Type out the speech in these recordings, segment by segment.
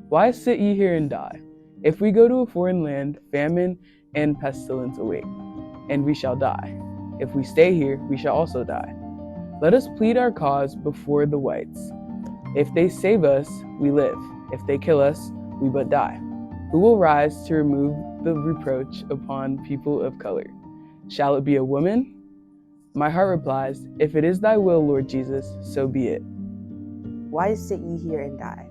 Why sit ye here and die? If we go to a foreign land, famine and pestilence await, and we shall die. If we stay here, we shall also die. Let us plead our cause before the whites. If they save us, we live. If they kill us, we but die. Who will rise to remove the reproach upon people of color? Shall it be a woman? My heart replies, if it is thy will, Lord Jesus, so be it. Why sit ye here and die?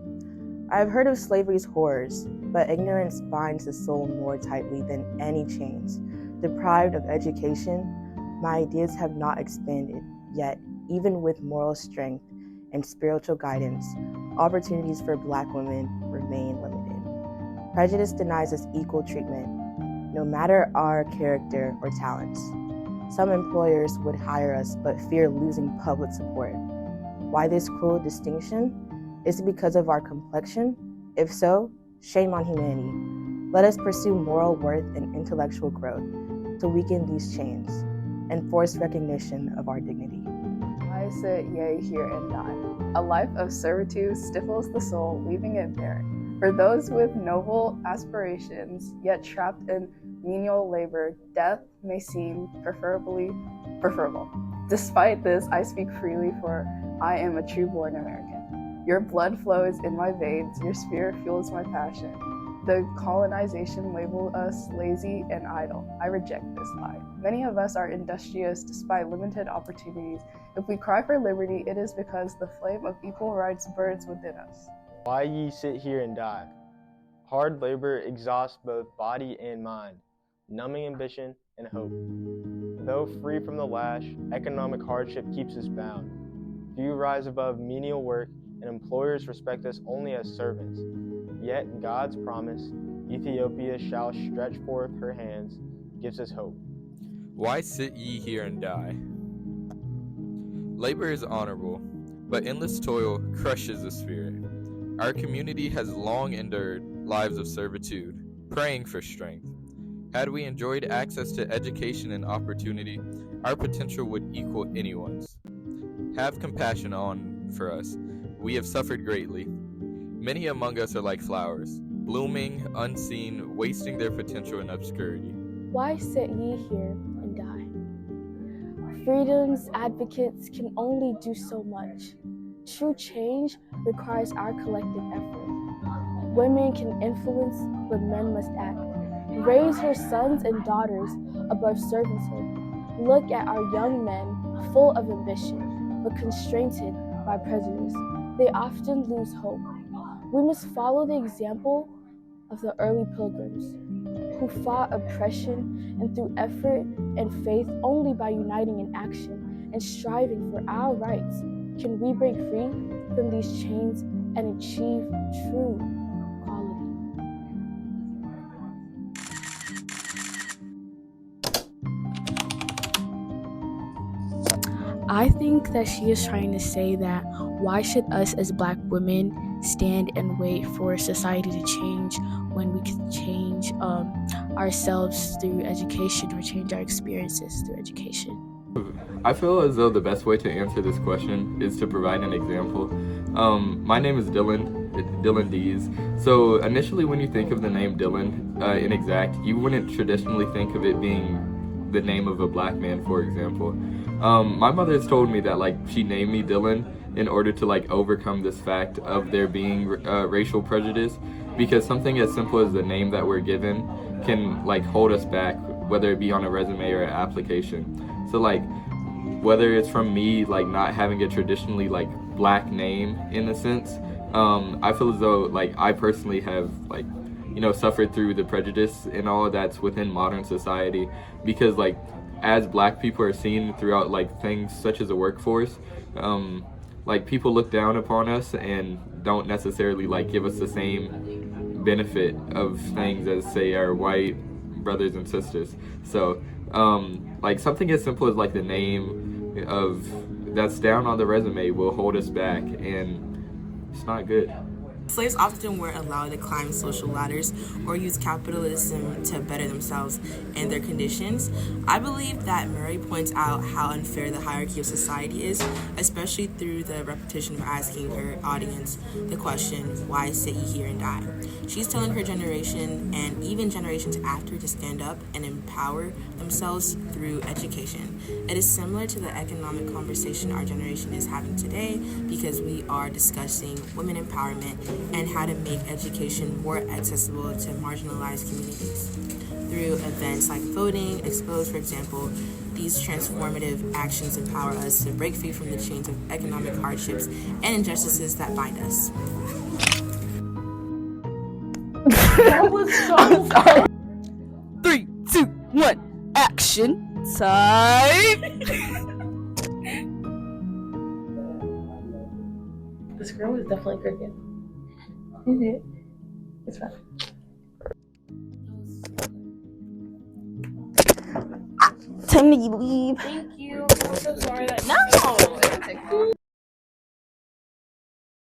I have heard of slavery's horrors, but ignorance binds the soul more tightly than any chains. Deprived of education, my ideas have not expanded, yet, even with moral strength and spiritual guidance, opportunities for Black women remain limited. Prejudice denies us equal treatment, no matter our character or talents. Some employers would hire us but fear losing public support. Why this cruel distinction? Is it because of our complexion? If so, shame on humanity. Let us pursue moral worth and intellectual growth to weaken these chains and force recognition of our dignity. I sit ye here and die. A life of servitude stifles the soul, leaving it barren. For those with noble aspirations, yet trapped in menial labor, death may seem preferable. Despite this, I speak freely, for I am a true-born American. Your blood flows in my veins, your spirit fuels my passion. The colonization labeled us lazy and idle. I reject this lie. Many of us are industrious despite limited opportunities. If we cry for liberty, it is because the flame of equal rights burns within us. Why ye sit here and die? Hard labor exhausts both body and mind, numbing ambition and hope. Though free from the lash, economic hardship keeps us bound. Few rise above menial work, and employers respect us only as servants. Yet God's promise, Ethiopia shall stretch forth her hands, gives us hope. Why sit ye here and die? Labor is honorable, but endless toil crushes the spirit. Our community has long endured lives of servitude, praying for strength. Had we enjoyed access to education and opportunity, our potential would equal anyone's. Have compassion on for us. We have suffered greatly. Many among us are like flowers, blooming, unseen, wasting their potential in obscurity. Why sit ye here and die? Freedom's advocates can only do so much. True change requires our collective effort. Women can influence, but men must act. Raise her sons and daughters above servanthood. Look at our young men, full of ambition, but constrained by prejudice. They often lose hope. We must follow the example of the early pilgrims, who fought oppression, and through effort and faith, only by uniting in action and striving for our rights can we break free from these chains and achieve true equality. I think that she is trying to say that why should us as Black women stand and wait for society to change when we can change ourselves through education or change our experiences through education? I feel as though the best way to answer this question is to provide an example. My name is Dylan Dees. So initially when you think of the name Dylan in exact, you wouldn't traditionally think of it being the name of a Black man, for example. My mother has told me that she named me Dylan in order to overcome this fact of there being racial prejudice, because something as simple as the name that we're given can hold us back, whether it be on a resume or an application. So whether it's from me not having a traditionally Black name in a sense, I feel as though I personally have suffered through the prejudice and all of that's within modern society, because as Black people are seen throughout things such as the workforce, people look down upon us and don't necessarily give us the same benefit of things as say our white brothers and sisters. So something as simple as the name of that's down on the resume will hold us back, and it's not good. Slaves often weren't allowed to climb social ladders or use capitalism to better themselves and their conditions. I believe that Murray points out how unfair the hierarchy of society is, especially through the repetition of asking her audience the question, why sit ye here and die? She's telling her generation and even generations after to stand up and empower themselves through education. It is similar to the economic conversation our generation is having today because we are discussing women empowerment and how to make education more accessible to marginalized communities. Through events like voting, Expose, for example, these transformative actions empower us to break free from the chains of economic hardships and injustices that bind us. That was so sorry. 3, 2, 1, action time. The screen was definitely crooked. It's fine. Time to leave. Thank you. I'm so sorry that. No!